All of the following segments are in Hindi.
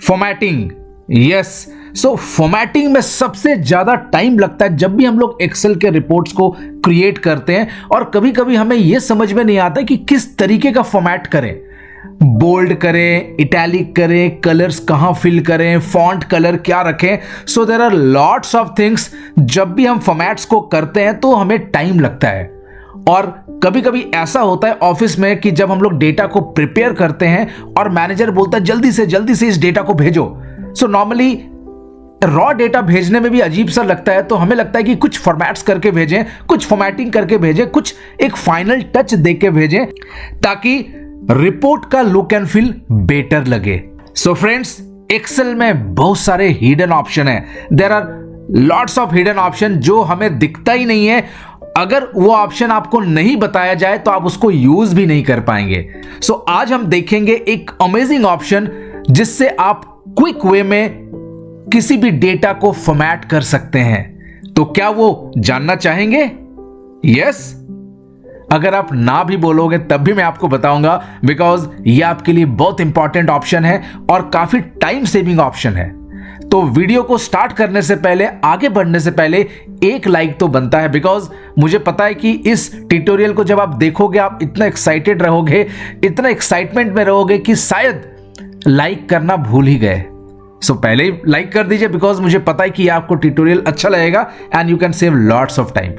फॉर्मेटिंग। यस, सो फॉर्मेटिंग में सबसे ज्यादा टाइम लगता है जब भी हम लोग एक्सेल के रिपोर्ट्स को क्रिएट करते हैं, और कभी कभी हमें यह समझ में नहीं आता कि किस तरीके का फॉर्मेट करें। बोल्ड करें, इटैलिक करें, कलर्स कहां फिल करें, फॉन्ट कलर क्या रखें। So there are lots of things. जब भी हम फॉर्मेट्स को करते हैं तो हमें टाइम लगता है, और कभी कभी ऐसा होता है ऑफिस में कि जब हम लोग डेटा को प्रिपेयर करते हैं और मैनेजर बोलता है जल्दी से इस डेटा को भेजो। सो नॉर्मली रॉ डेटा भेजने में भी अजीब सा लगता है, तो हमें लगता है कि कुछ फॉर्मेट्स करके भेजें, कुछ फॉर्मेटिंग करके भेजें, कुछ एक फाइनल टच देके भेजें, ताकि रिपोर्ट का लुक एंड फील बेटर लगे। सो फ्रेंड्स, एक्सेल में बहुत सारे हिडन ऑप्शन है। There are lots of hidden option जो हमें दिखता ही नहीं है। अगर वो ऑप्शन आपको नहीं बताया जाए तो आप उसको यूज भी नहीं कर पाएंगे। सो आज हम देखेंगे एक अमेजिंग ऑप्शन जिससे आप क्विक वे में किसी भी डेटा को फॉर्मेट कर सकते हैं। तो क्या वो जानना चाहेंगे? यस, अगर आप ना भी बोलोगे तब भी मैं आपको बताऊंगा, बिकॉज ये आपके लिए बहुत इंपॉर्टेंट ऑप्शन है और काफी टाइम सेविंग ऑप्शन है। तो वीडियो को स्टार्ट करने से पहले, आगे बढ़ने से पहले एक लाइक तो बनता है, बिकॉज मुझे पता है कि इस ट्यूटोरियल को जब आप देखोगे आप इतना एक्साइटेड रहोगे, इतना एक्साइटमेंट में रहोगे कि शायद लाइक करना भूल ही गए। सो पहले ही लाइक कर दीजिए, बिकॉज मुझे पता है कि आपको ट्यूटोरियल अच्छा लगेगा and you can save lots of time.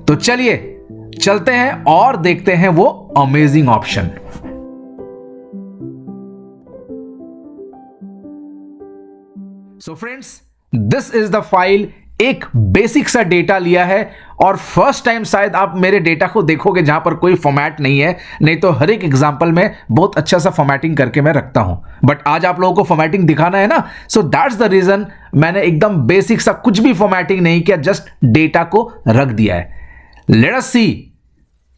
तो चलिए चलते हैं और देखते हैं वो amazing option. So friends, this is the file. एक बेसिक सा डेटा लिया है, और फर्स्ट टाइम शायद आप मेरे डेटा को देखोगे जहां पर कोई फॉर्मेट नहीं है, नहीं तो हर एक एग्जांपल में बहुत अच्छा सा फॉर्मेटिंग करके मैं रखता हूं। बट आज आप लोगों को फॉर्मेटिंग दिखाना है ना, सो दैट्स द रीजन मैंने एकदम बेसिक सा कुछ भी फॉर्मेटिंग नहीं किया, जस्ट डेटा को रख दिया है। लेट अस सी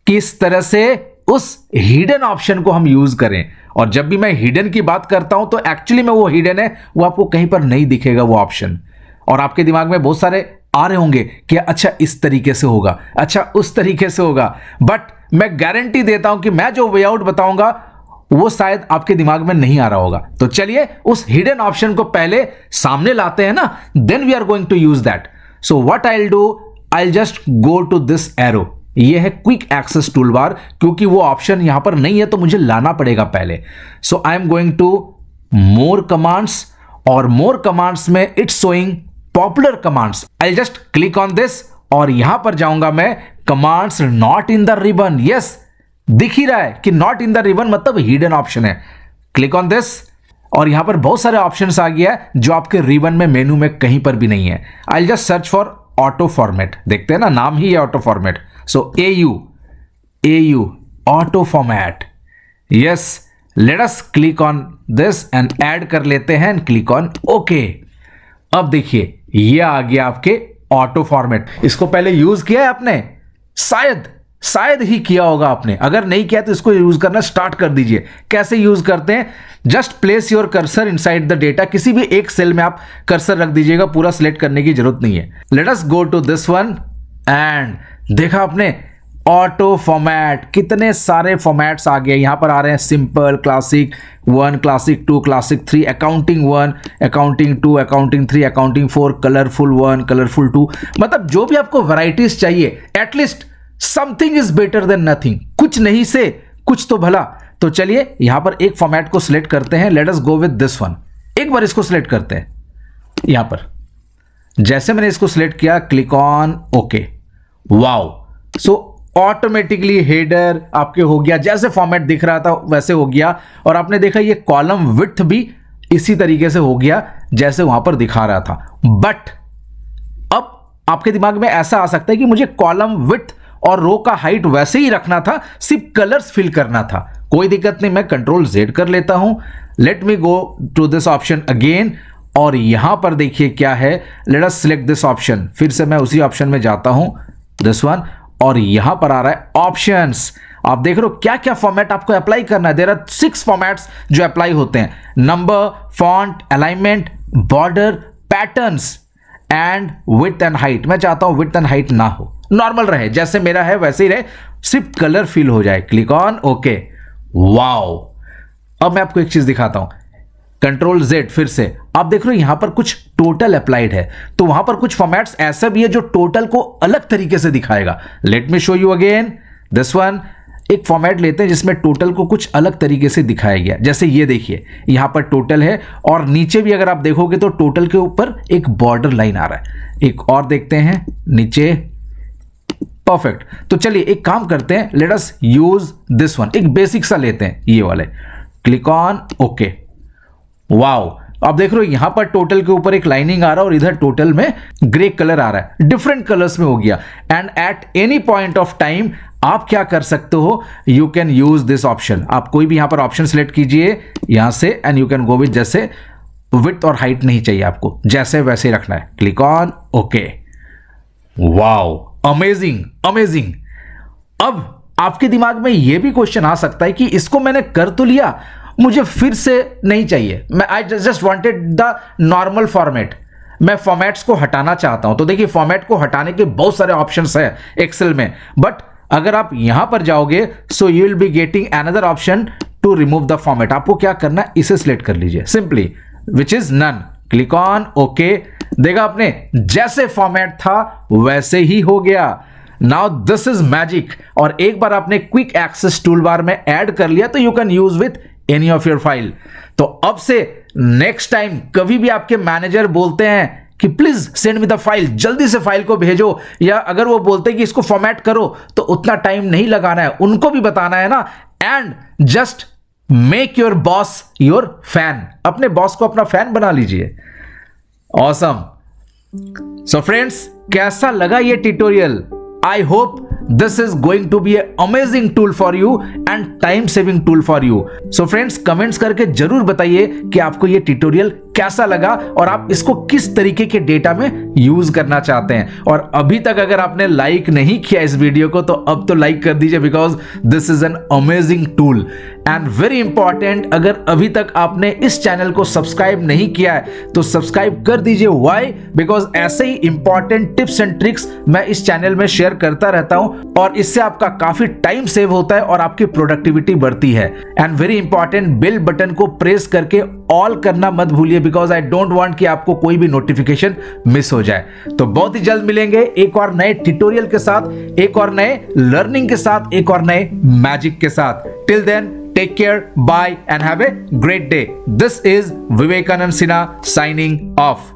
किस तरह से उस हिडन ऑप्शन को हम यूज करें। और जब भी मैं हिडन की बात करता हूं तो एक्चुअली में वो हिडन है, वो आपको कहीं पर नहीं दिखेगा वो ऑप्शन, और आपके दिमाग में बहुत सारे आ रहे होंगे कि अच्छा इस तरीके से होगा, अच्छा उस तरीके से होगा। बट मैं गारंटी देता हूं कि मैं जो वे आउट बताऊंगा वो शायद आपके दिमाग में नहीं आ रहा होगा। तो चलिए उस हिडन ऑप्शन को पहले सामने लाते हैं ना, then we are going to use that. So what I will do, I will just go to this arrow. ये है क्विक एक्सेस टूल बार, क्योंकि वो ऑप्शन यहां पर नहीं है तो मुझे लाना पड़ेगा पहले। So I am going to more commands, और मोर कमांड्स में it's showing popular commands. I just click on this, और यहां पर जाऊंगा मैं commands not in the ribbon. Yes, दिख ही रहा है कि नॉट इन द रिबन मतलब हिडन ऑप्शन है। क्लिक ऑन दिस, और यहां पर बहुत सारे ऑप्शंस आ गया है जो आपके रिबन में, मेनू में कहीं पर भी नहीं है। I just search for auto format. देखते हैं ना, नाम ही है auto format. So AU auto format. Yes, let us click on this and add कर लेते हैं एंड क्लिक ऑन ओके। अब देखिए ये आ गया आपके ऑटो फॉर्मेट। इसको पहले यूज किया है आपने? शायद ही किया होगा आपने। अगर नहीं किया तो इसको यूज करना स्टार्ट कर दीजिए। कैसे यूज करते हैं, just place your cursor inside the data. किसी भी एक सेल में आप कर्सर रख दीजिएगा, पूरा सिलेक्ट करने की जरूरत नहीं है। Let us go to this one, and देखा आपने ऑटो फॉर्मेट, कितने सारे फॉर्मेट्स आ गए। यहां पर आ रहे हैं simple, classic 1, classic 2, classic 3, accounting 1, accounting 2, accounting 3, accounting 4, colourful 1, colourful 2। मतलब जो भी आपको वैराइटीज चाहिए, at least something is better than nothing. कुछ नहीं से कुछ तो भला। तो चलिए यहां पर एक फॉर्मेट को सिलेक्ट करते हैं। Late us go with this one. एक बार इसको सिलेक्ट करते हैं। यहां पर जैसे मैंने इसको सिलेक्ट किया, click on okay. Wow, so automatically header आपके हो गया, जैसे फॉर्मेट दिख रहा था वैसे हो गया। और आपने देखा ये कॉलम विड्थ भी इसी तरीके से हो गया जैसे वहां पर दिखा रहा था। बट अब आपके दिमाग में ऐसा आ सकता है कि मुझे कॉलम विड्थ और रो का हाइट वैसे ही रखना था, सिर्फ कलर्स फिल करना था। कोई दिक्कत नहीं, मैं कंट्रोल Z कर लेता हूं। Let me go to this option again, और यहां पर देखिए क्या है। Let us select this option. फिर से मैं उसी ऑप्शन में जाता हूं, दिस वन, और यहां पर आ रहा है ऑप्शंस। आप देख रहे हो क्या क्या फॉर्मेट आपको अप्लाई करना है। देयर आर 6 फॉर्मेट्स जो अप्लाई होते हैं: number, font, alignment, border, patterns and width and height. मैं चाहता हूं विड्थ एंड हाइट ना हो, नॉर्मल रहे, जैसे मेरा है वैसे ही रहे, सिर्फ कलर फिल हो जाए। Click on okay. वाओ, अब मैं आपको एक चीज दिखाता हूं। कंट्रोल Z फिर से आप देख रहे हो यहां पर कुछ टोटल अप्लाइड है, तो वहां पर कुछ फॉर्मेट्स ऐसा भी है जो टोटल को अलग तरीके से दिखाएगा। Let me show you again this one. एक फॉर्मेट लेते हैं जिसमें टोटल को कुछ अलग तरीके से दिखाया गया, जैसे ये देखिए यहां पर टोटल है और नीचे भी अगर आप देखोगे तो टोटल के ऊपर एक बॉर्डर लाइन आ रहा है। एक और देखते हैं नीचे, परफेक्ट। तो चलिए एक काम करते हैं, let us use this one, एक बेसिक सा लेते हैं ये वाले, क्लिक ऑन ओके। वाओ, आप देख रहे हो यहां पर टोटल के ऊपर एक लाइनिंग आ रहा है और इधर टोटल में ग्रे कलर आ रहा है, डिफरेंट कलर्स में हो गया। And at any point of time आप क्या कर सकते हो, you can use this option. आप कोई भी यहां पर ऑप्शन सिलेक्ट कीजिए यहां से and you can go with, जैसे विड्थ और हाइट नहीं चाहिए आपको, जैसे वैसे रखना है, click on okay. Wow, amazing amazing. अब आपके दिमाग में यह भी क्वेश्चन आ सकता है कि इसको मैंने कर तो लिया, मुझे फिर से नहीं चाहिए, मैं I just wanted the normal format, मैं फॉर्मेट्स को हटाना चाहता हूं। तो देखिए फॉर्मेट को हटाने के बहुत सारे ऑप्शंस है एक्सेल में, बट अगर आप यहां पर जाओगे so you will be getting another option to remove the format. आपको क्या करना है, इसे सिलेक्ट कर लीजिए simply, which is none, click on okay. देखा आपने, जैसे फॉर्मेट था वैसे ही हो गया। Now this is magic. और एक बार आपने क्विक एक्सेस टूल बार में ऐड कर लिया तो you can use with any of your file. तो अब से नेक्स्ट टाइम कभी भी आपके मैनेजर बोलते हैं कि please send me the file, जल्दी से फाइल को भेजो, या अगर वो बोलते हैं कि इसको फॉर्मेट करो, तो उतना टाइम नहीं लगाना है, उनको भी बताना है ना। And just make your boss your fan, अपने बॉस को अपना फैन बना लीजिए। ऑसम। सो फ्रेंड्स, कैसा लगा ये tutorial? I hope this is going to be an amazing tool for you and time saving tool for you. So friends, comments करके जरूर बताइए कि आपको ये ट्यूटोरियल कैसा लगा और आप इसको किस तरीके के डेटा में यूज करना चाहते हैं। और अभी तक अगर आपने लाइक नहीं किया इस वीडियो को तो अब तो लाइक कर दीजिए, because this is an amazing tool and very important. अगर अभी तक आपने इस चैनल को सब्सक्राइब नहीं किया है तो सब्सक्राइब कर दीजिए। व्हाई? बिकॉज ऐसे ही इंपॉर्टेंट टिप्स एंड ट्रिक्स मैं इस चैनल में शेयर करता रहता हूं और इससे आपका काफी टाइम सेव होता है और आपकी प्रोडक्टिविटी बढ़ती है। And very important, bell button को प्रेस करके ऑल करना मत भूलिए, बिकॉज आई डोंट वांट कि आपको कोई भी नोटिफिकेशन मिस हो जाए। तो बहुत ही जल्द मिलेंगे एक और नए ट्यूटोरियल के साथ, एक और नए लर्निंग के साथ, एक और नए मैजिक के साथ। Till then, take care, bye and have a great day. This is Vivekanand Sinha signing off.